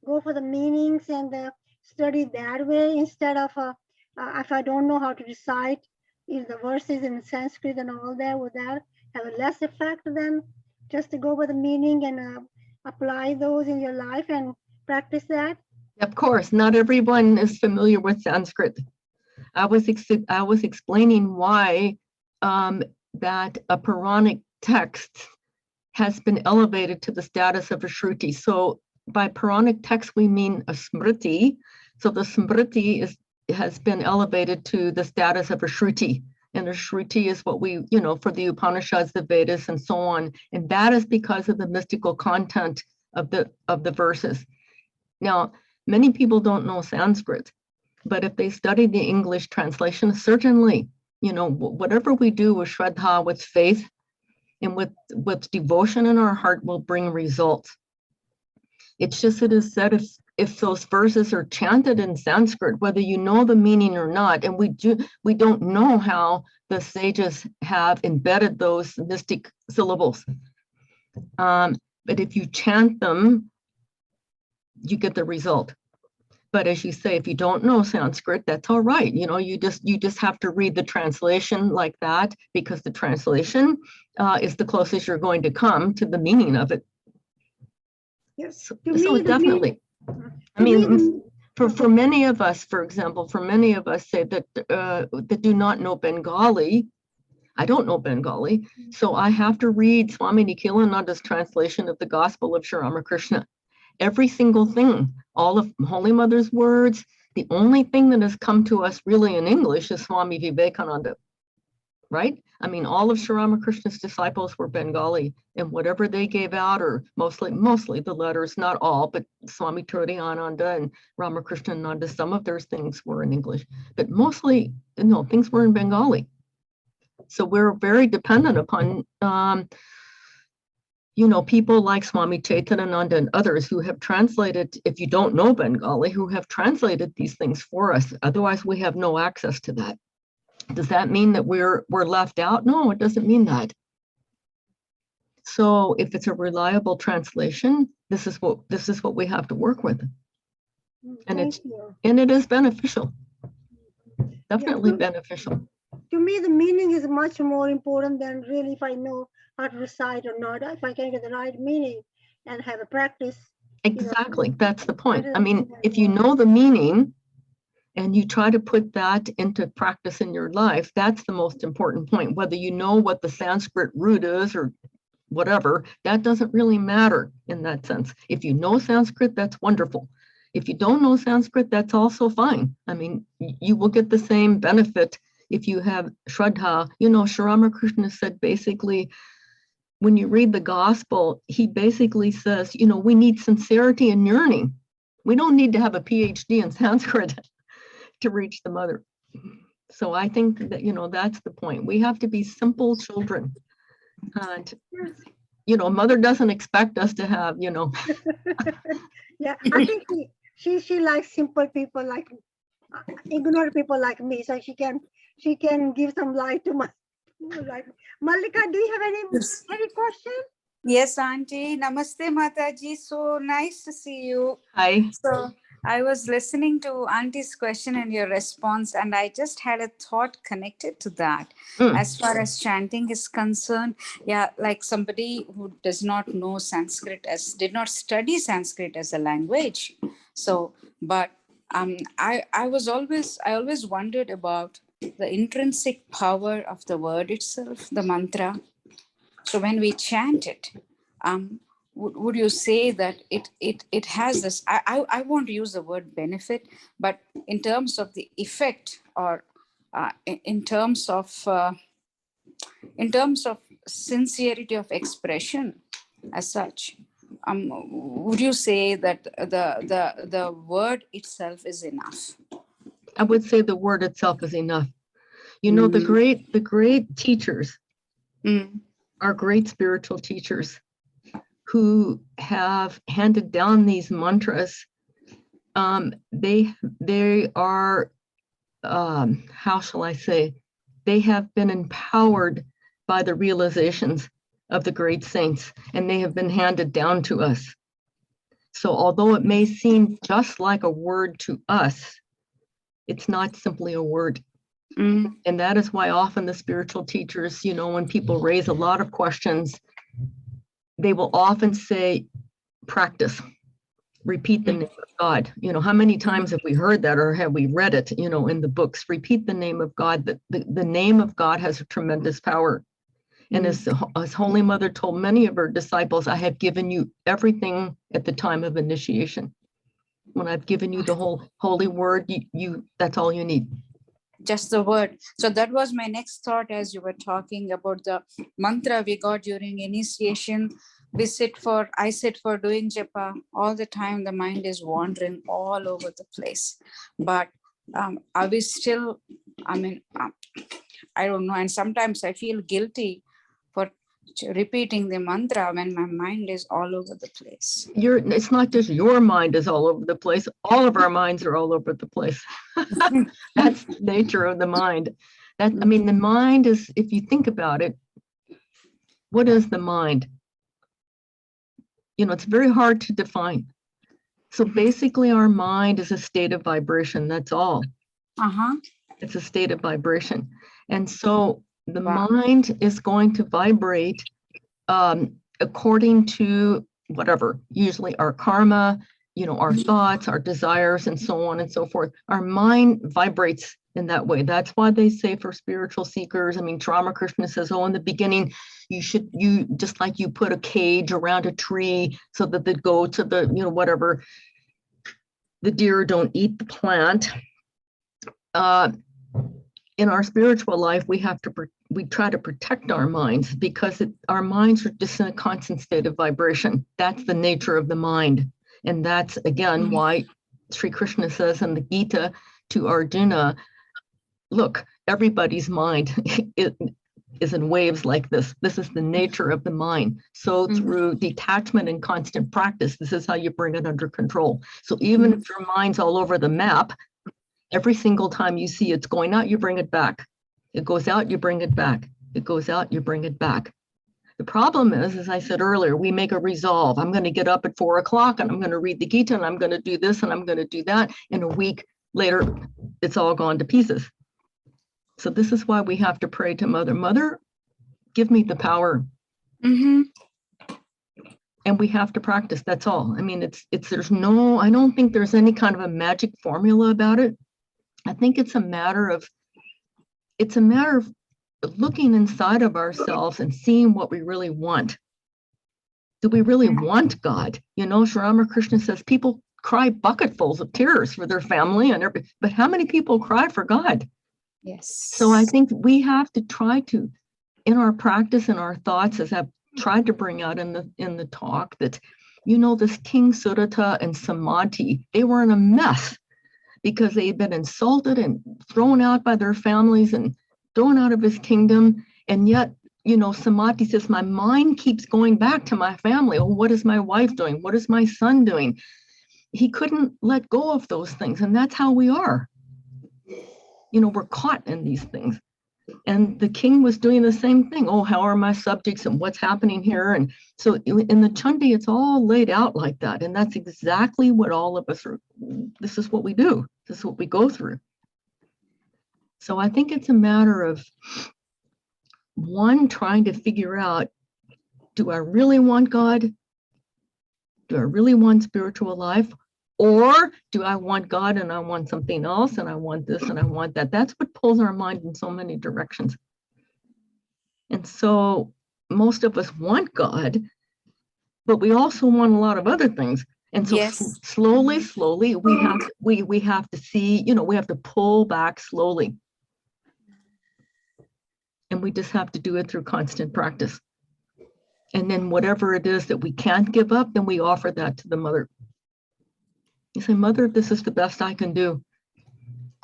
go for the meanings and study that way instead of if I don't know how to recite the verses in Sanskrit and all that, would that have a less effect than just to go with the meaning and apply those in your life and practice that? Of course, not everyone is familiar with Sanskrit. I was explaining why that a Puranic text has been elevated to the status of a Shruti. So by Puranic text, we mean a Smriti. So the Smriti has been elevated to the status of a Shruti. and a Shruti is what we, for the Upanishads, the Vedas, and so on. And that is because of the mystical content of the verses. Now, many people don't know Sanskrit, but if they study the English translation, certainly, whatever we do with Shraddha, with faith, and with devotion in our heart will bring results. It's just, it is said, if those verses are chanted in Sanskrit, whether you know the meaning or not, and we don't know how the sages have embedded those mystic syllables. But if you chant them, you get the result. But as you say, if you don't know Sanskrit, that's all right. You just have to read the translation like that, because the translation is the closest you're going to come to the meaning of it. Yes. So definitely. For many of us, for example, say that do not know Bengali. I don't know Bengali, so I have to read Swami Nikhilananda's translation of the Gospel of Sri Ramakrishna. Every single thing, all of Holy Mother's words, the only thing that has come to us really in English is Swami Vivekananda, right? I mean, all of Sri Ramakrishna's disciples were Bengali, and whatever they gave out, or mostly the letters, not all, but Swami Turiyananda and Ramakrishnananda, some of their things were in English, but mostly, things were in Bengali. So we're very dependent upon people like Swami Chaitananda and others who have translated, if you don't know Bengali, who have translated these things for us. Otherwise, we have no access to that. Does that mean that we're left out? No, it doesn't mean that. So if it's a reliable translation, this is what we have to work with. And it is beneficial. Definitely beneficial. To me, the meaning is much more important than really if I know how to recite or not. If I can get the right meaning and have a practice. Exactly, that's the point. I mean, if you know the meaning and you try to put that into practice in your life, that's the most important point. Whether you know what the Sanskrit root is or whatever, that doesn't really matter in that sense. If you know Sanskrit, that's wonderful. If you don't know Sanskrit, that's also fine. I mean, you will get the same benefit if you have Shraddha. Sri Ramakrishna said basically, when you read the gospel, he basically says, we need sincerity and yearning. We don't need to have a PhD in Sanskrit to reach the mother. So I think that, that's the point. We have to be simple children. And, mother doesn't expect us to have, Yeah, I think she likes simple people, like ignorant people like me. So she can give some light to my life. Mallika, do you have any question? Yes, Auntie. Namaste, Mataji. So nice to see you. Hi. So I was listening to Auntie's question and your response, and I just had a thought connected to that. As far as chanting is concerned, like somebody who does not know Sanskrit, did not study Sanskrit as a language. So, but I always wondered about the intrinsic power of the word itself, the mantra. So when we chant it, would you say that it has this, I won't use the word benefit, but in terms of the effect, or in terms of sincerity of expression as such, would you say that the word itself is enough? I would say the word itself is enough. The great teachers are great spiritual teachers who have handed down these mantras. They are, how shall I say, they have been empowered by the realizations of the great saints, and they have been handed down to us. So although it may seem just like a word to us, it's not simply a word. And that is why often the spiritual teachers, when people raise a lot of questions, they will often say, practice, repeat the name of God. How many times have we heard that, or have we read it, in the books? Repeat the name of God. The name of God has a tremendous power. And as Holy Mother told many of her disciples, I have given you everything at the time of initiation. When I've given you the whole holy word, you that's all you need. just the word. So that was my next thought as you were talking about the mantra we got during initiation. I sit for doing japa. All the time the mind is wandering all over the place. But are we still, I don't know. And sometimes I feel guilty for repeating the mantra when my mind is all over the place. It's not just your mind is all over the place. All of our minds are all over the place. That's the nature of the mind. The mind is, if you think about it, what is the mind? It's very hard to define. So basically our mind is a state of vibration. That's all. It's a state of vibration. And so the mind is going to vibrate according to whatever, usually our karma, our thoughts, our desires, and so on and so forth. Our mind vibrates in that way. That's why they say for spiritual seekers, Ramakrishna says, in the beginning, you just like you put a cage around a tree so that the goats or the, whatever, the deer don't eat the plant. In our spiritual life, we try to protect our minds because our minds are just in a constant state of vibration. That's the nature of the mind. And that's, again, why Sri Krishna says in the Gita to Arjuna, look, everybody's mind is in waves like this. This is the nature of the mind. So through detachment and constant practice, this is how you bring it under control. So even if your mind's all over the map, every single time you see it's going out, you bring it back. It goes out, you bring it back. It goes out, you bring it back. The problem is, as I said earlier, we make a resolve. I'm going to get up at 4 o'clock and I'm going to read the Gita and I'm going to do this and I'm going to do that. And a week later, it's all gone to pieces. So this is why we have to pray to Mother. Mother, give me the power. And we have to practice. That's all. I don't think there's any kind of a magic formula about it. I think it's a matter of looking inside of ourselves and seeing what we really want. Do we really want God? Sri Ramakrishna says people cry bucketfuls of tears for their family and everything, but how many people cry for God? Yes. So I think we have to try to, in our practice and our thoughts, as I've tried to bring out in the talk, that this King Surata and Samadhi, they were in a mess because they had been insulted and thrown out by their families and thrown out of his kingdom. And yet, Samadhi says, my mind keeps going back to my family. Oh, what is my wife doing? What is my son doing? He couldn't let go of those things. And that's how we are. We're caught in these things. And the king was doing the same thing. Oh, how are my subjects and what's happening here? And so in the Chandi, it's all laid out like that. And that's exactly what all of us are. This is what we do. This is what we go through. So I think it's a matter of, one, trying to figure out, do I really want God? Do I really want spiritual life? Or do I want God and I want something else and I want this and I want that? That's what pulls our mind in so many directions. And so most of us want God, but we also want a lot of other things. And so slowly, we have to see, we have to pull back slowly. And we just have to do it through constant practice. And then whatever it is that we can't give up, then we offer that to the Mother. You say, Mother, this is the best I can do.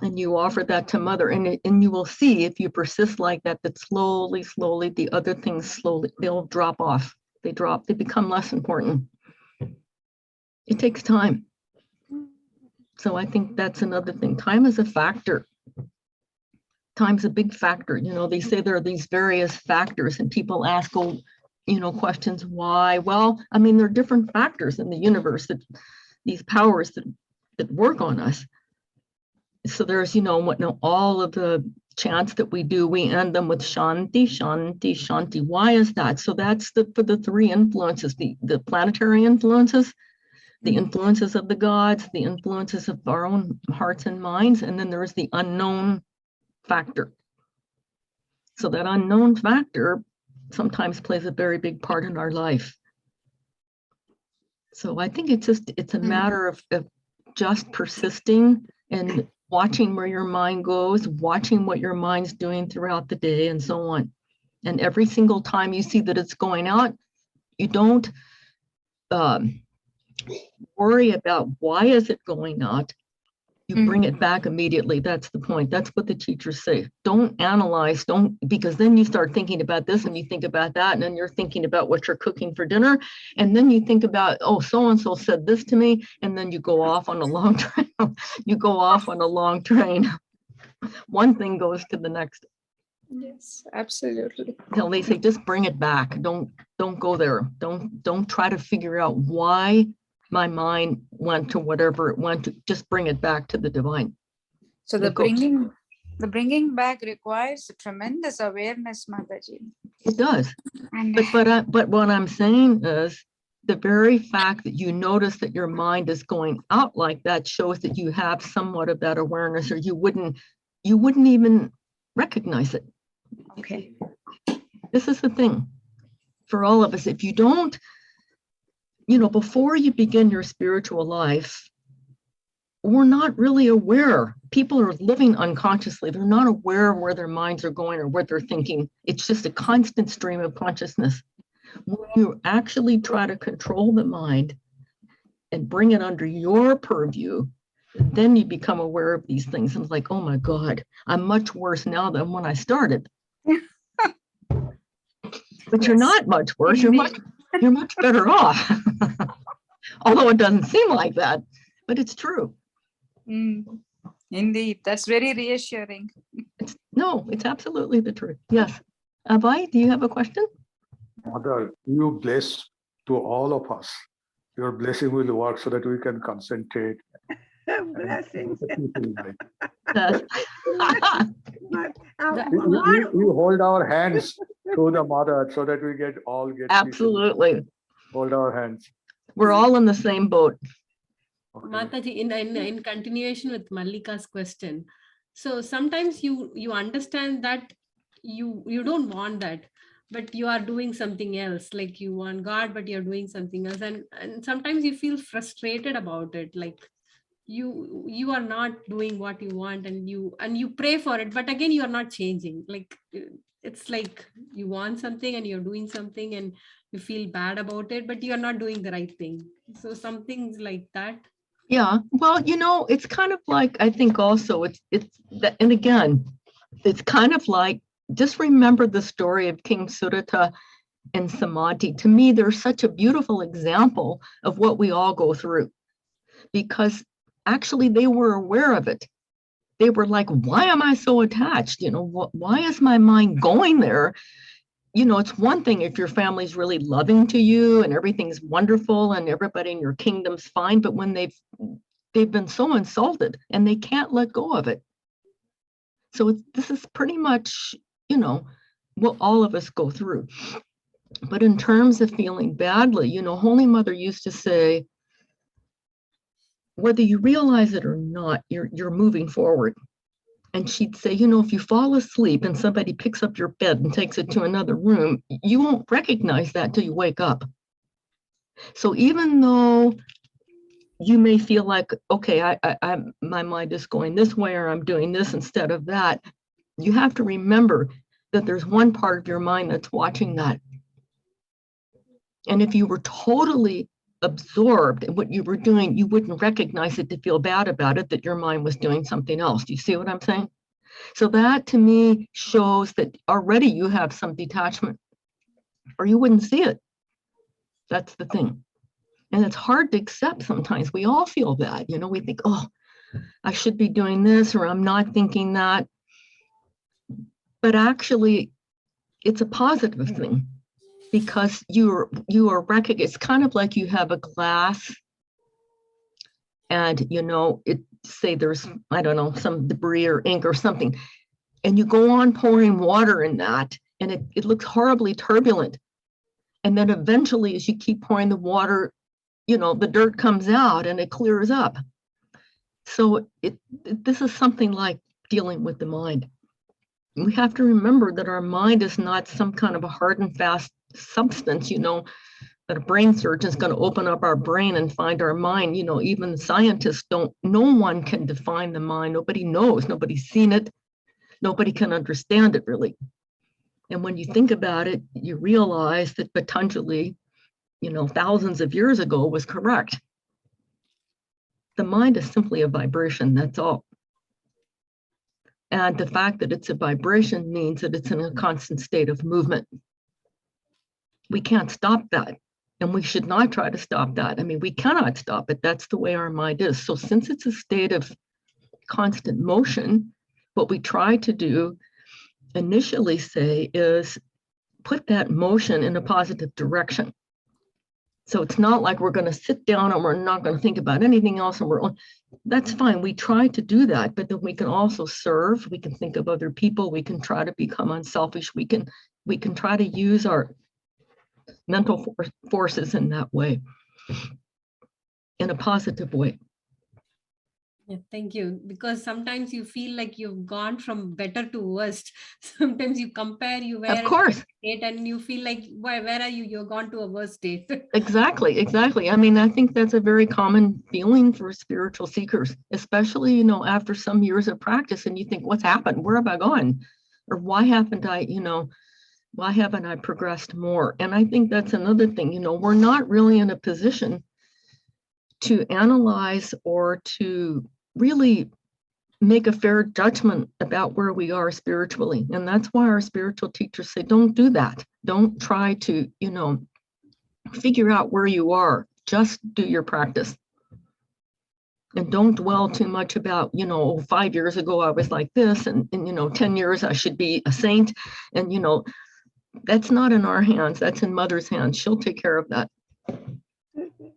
And you offer that to Mother. And you will see, if you persist like that, that slowly, the other things they'll drop off. They become less important. It takes time. So I think that's another thing. Time is a factor. Time's a big factor. They say there are these various factors and people ask, questions, why? Well, there are different factors in the universe, that these powers that work on us. So there's, all of the chants that we do, we end them with Shanti, Shanti, Shanti. Why is that? So that's for the three influences, the planetary influences, the influences of the gods, the influences of our own hearts and minds, and then there's the unknown factor. So that unknown factor sometimes plays a very big part in our life. So I think it's a matter of just persisting and watching where your mind goes, watching what your mind's doing throughout the day, and so on. And every single time you see that it's going out, you don't worry about why is it going out. You bring it back immediately. That's the point. That's what the teachers say. Don't analyze, because then you start thinking about this and you think about that, and then you're thinking about what you're cooking for dinner. And then you think about, oh, so-and-so said this to me. And then you go off on a long train. You go off on a long train. One thing goes to the next. Yes, absolutely. Till they say, just bring it back. Don't go there. Don't try to figure out why my mind went to whatever it went to. Just bring it back to the divine. So the bringing back requires tremendous awareness, Mataji. It does. And But what I'm saying is, the very fact that you notice that your mind is going out like that shows that you have somewhat of that awareness, or you wouldn't even recognize it. okay. This is the thing for all of us. If you don't, before you begin your spiritual life, we're not really aware. People are living unconsciously. They're not aware of where their minds are going or what they're thinking. It's just a constant stream of consciousness. When you actually try to control the mind and bring it under your purview, then you become aware of these things. And it's like, oh my God, I'm much worse now than when I started. But yes, you're not much worse. You're much better off. Although it doesn't seem like that, but it's true. Indeed, that's very reassuring. It's absolutely the truth. Yes. Abhay, do you have a question? Mother, you bless to all of us. Your blessing will work so that we can concentrate. Blessings. Yes. We hold our hands to the mother so that we all get absolutely. Hold our hands. We're all in the same boat. Okay. Mataji, in continuation with Mallika's question, so sometimes you understand that you don't want that, but you are doing something else, like you want God, but you're doing something else, and sometimes you feel frustrated about it, like you are not doing what you want, and you pray for it, but again you are not changing. Like it's like you want something and you're doing something and you feel bad about it, but you're not doing the right thing. So some things like that. Yeah, well, it's kind of like, I think also it's that, and again, it's kind of like, just remember the story of King Surata and Samadhi. To me, they're such a beautiful example of what we all go through, because actually they were aware of it. They were like, why am I so attached? Why is my mind going there? It's one thing if your family's really loving to you and everything's wonderful and everybody in your kingdom's fine, but when they've been so insulted and they can't let go of it. So this is pretty much, what all of us go through. But in terms of feeling badly, Holy Mother used to say, whether you realize it or not, you're moving forward. And she'd say, if you fall asleep and somebody picks up your bed and takes it to another room, you won't recognize that till you wake up. So even though you may feel like, okay, my mind is going this way, or I'm doing this instead of that, you have to remember that there's one part of your mind that's watching that. And if you were totally absorbed in what you were doing, you wouldn't recognize it to feel bad about it, that your mind was doing something else. Do you see what I'm saying? So that to me shows that already you have some detachment, or you wouldn't see it. That's the thing. And it's hard to accept sometimes. We all feel that, we think, oh, I should be doing this, or I'm not thinking that. But actually, it's a positive thing, because you are recognized. It's kind of like you have a glass, and say there's, I don't know, some debris or ink or something, and you go on pouring water in that, and it looks horribly turbulent. And then eventually, as you keep pouring the water, the dirt comes out and it clears up. So this is something like dealing with the mind. We have to remember that our mind is not some kind of a hard and fast substance, that a brain surgeon is going to open up our brain and find our mind. Even scientists no one can define the mind. Nobody knows, nobody's seen it. Nobody can understand it really. And when you think about it, you realize that Patanjali, thousands of years ago was correct. The mind is simply a vibration, that's all. And the fact that it's a vibration means that it's in a constant state of movement. We can't stop that. And we should not try to stop that. I mean, we cannot stop it. That's the way our mind is. So since it's a state of constant motion, what we try to do initially say is put that motion in a positive direction. So it's not like we're going to sit down and we're not going to think about anything else. And that's fine. We try to do that, but then we can also serve. We can think of other people. We can try to become unselfish. We can try to use our mental forces in that way, in a positive way. Yeah, thank you. Because sometimes you feel like you've gone from better to worst. Sometimes you compare, you were Of course. state and you feel like, why, where are you? You've gone to a worse state. Exactly. I mean, I think that's a very common feeling for spiritual seekers, especially, after some years of practice, and you think, what's happened? Where have I gone? Or why haven't I progressed more? And I think that's another thing, we're not really in a position to analyze or to really make a fair judgment about where we are spiritually. And that's why our spiritual teachers say, don't do that. Don't try to, figure out where you are. Just do your practice. And don't dwell too much about, 5 years ago I was like this, and 10 years I should be a saint. And, that's not in our hands. That's in Mother's hands. She'll take care of that.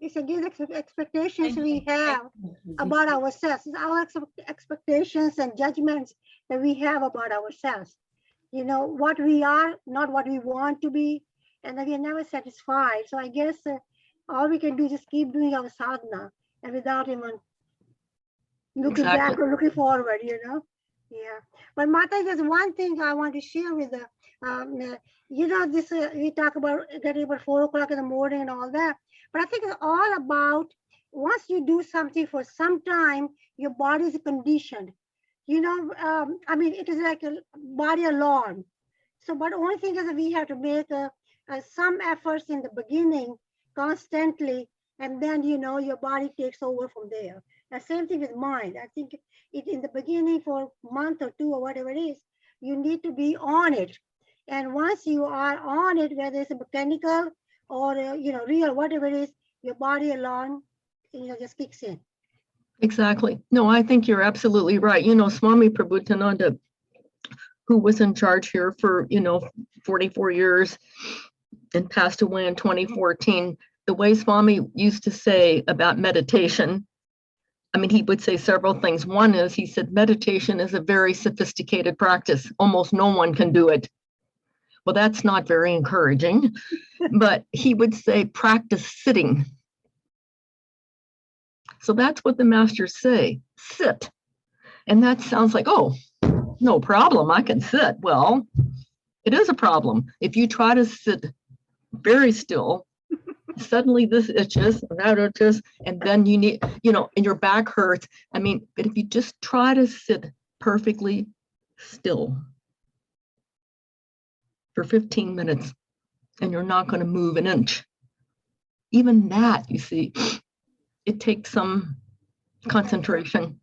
It's again expectations we have about ourselves. It's our expectations and judgments that we have about ourselves. What we are, not what we want to be, and we are never satisfied. So I guess all we can do is just keep doing our sadhana, and without even looking back or looking forward. Yeah. But Mata, there's one thing I want to share with this. We talk about getting about 4 o'clock in the morning and all that. But I think it's all about once you do something for some time, your body is conditioned. It is like a body alarm. So, but the only thing is that we have to make some efforts in the beginning constantly, and then, your body takes over from there. The same thing with mind. I think in the beginning for a month or 2 or whatever it is, you need to be on it. And once you are on it, whether it's a mechanical or real, whatever it is, your body alarm, just kicks in. Exactly. No, I think you're absolutely right. Swami Prabhutananda, who was in charge here for 44 years and passed away in 2014, the way Swami used to say about meditation, he would say several things. One is, he said, meditation is a very sophisticated practice. Almost no one can do it. Well, that's not very encouraging, but he would say practice sitting. So that's what the masters say, sit. And that sounds like, oh, no problem, I can sit. Well, it is a problem. If you try to sit very still, suddenly this itches, that itches, and then you need, and your back hurts. But if you just try to sit perfectly still for 15 minutes, and you're not going to move an inch, even that, you see, it takes some concentration.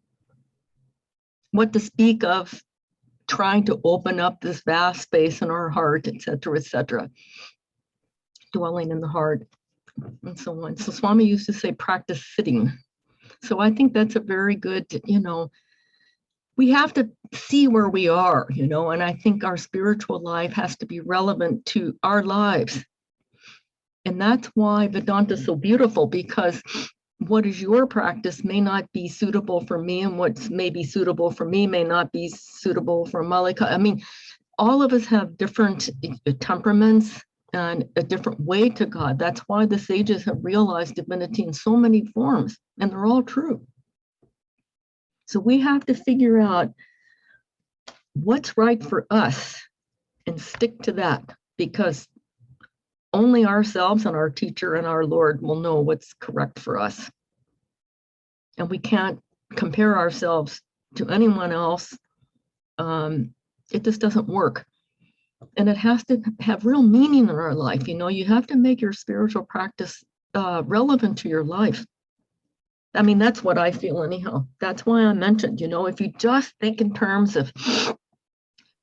What to speak of trying to open up this vast space in our heart, etc., dwelling in the heart, and so on. So Swami used to say, practice sitting. So I think that's a very good, we have to see where we are, and I think our spiritual life has to be relevant to our lives. And that's why Vedanta is so beautiful, because what is your practice may not be suitable for me, and what may be suitable for me may not be suitable for Mallika. All of us have different temperaments and a different way to God. That's why the sages have realized divinity in so many forms, and they're all true. So we have to figure out what's right for us and stick to that, because only ourselves and our teacher and our Lord will know what's correct for us. And we can't compare ourselves to anyone else. It just doesn't work. And it has to have real meaning in our life. You know, you have to make your spiritual practice relevant to your life. I mean, that's what I feel anyhow. That's why I mentioned, you know, if you just think in terms of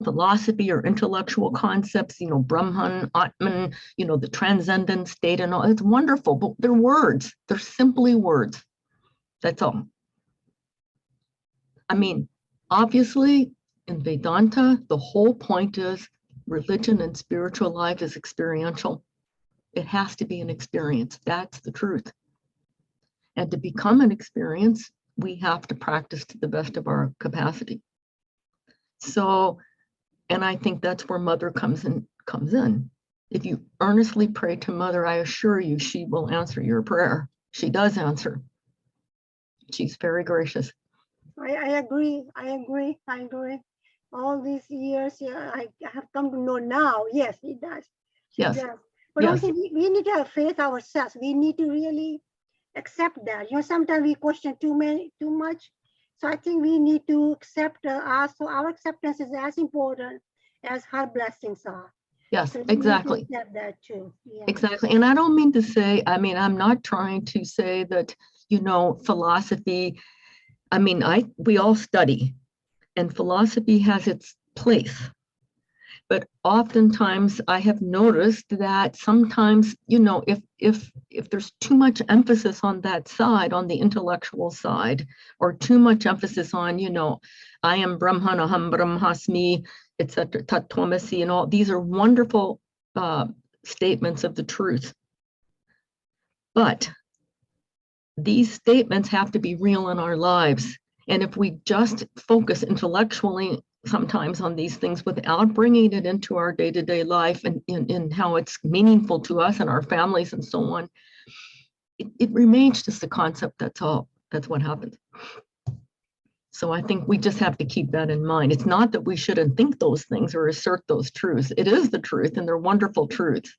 philosophy or intellectual concepts, you know, Brahman, Atman, you know, the transcendent state and all, it's wonderful, but they're words. They're simply words. That's all. I mean, obviously in Vedanta, the whole point is religion and spiritual life is experiential. It has to be an experience. That's the truth. And to become an experience, we have to practice to the best of our capacity. So, and I think that's where Mother comes in. If you earnestly pray to Mother, I assure you, she will answer your prayer. She does answer. She's very gracious. I agree. All these years, yeah, I have come to know now. Yes, it does. Yes. Does. But Yes. also we need to have faith ourselves. We need to really accept that. You know, sometimes we question too much. So I think we need to accept us. So our acceptance is as important as her blessings are. Yes, So exactly. accept that too. Yeah. Exactly. And I don't mean to say, I mean, I'm not trying to say that, you know, philosophy, I mean, we all study and philosophy has its place. But oftentimes I have noticed that sometimes, you know, if there's too much emphasis on that side, on the intellectual side, or too much emphasis on, you know, I am Brahman, aham brahmasmi, etc., tattvamasi, and all, these are wonderful statements of the truth. But these statements have to be real in our lives. And if we just focus intellectually sometimes on these things without bringing it into our day-to-day life and in how it's meaningful to us and our families and so on, it remains just a concept, that's all. That's what happens. So I think we just have to keep that in mind. It's not that we shouldn't think those things or assert those truths. It is the truth and they're wonderful truths.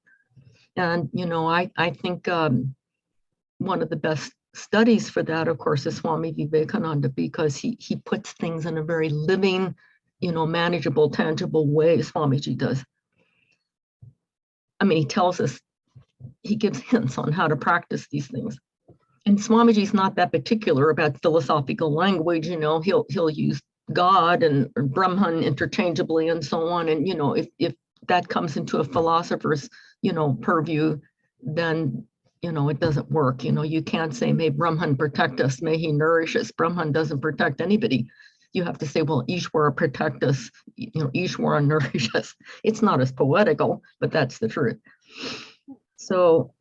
And, you know, I think one of the best studies for that, of course, is Swami Vivekananda, because he puts things in a very living, you know, manageable, tangible way, Swamiji does. I mean, he tells us, he gives hints on how to practice these things. And Swamiji's not that particular about philosophical language, you know, he'll use God and Brahman interchangeably and so on. And, you know, if that comes into a philosopher's, you know, purview, then, you know, it doesn't work. You know, you can't say, may Brahman protect us, may he nourish us. Brahman doesn't protect anybody. You have to say, well, Ishwara protect us, you know, Ishwara nourish us. It's not as poetical, but that's the truth. So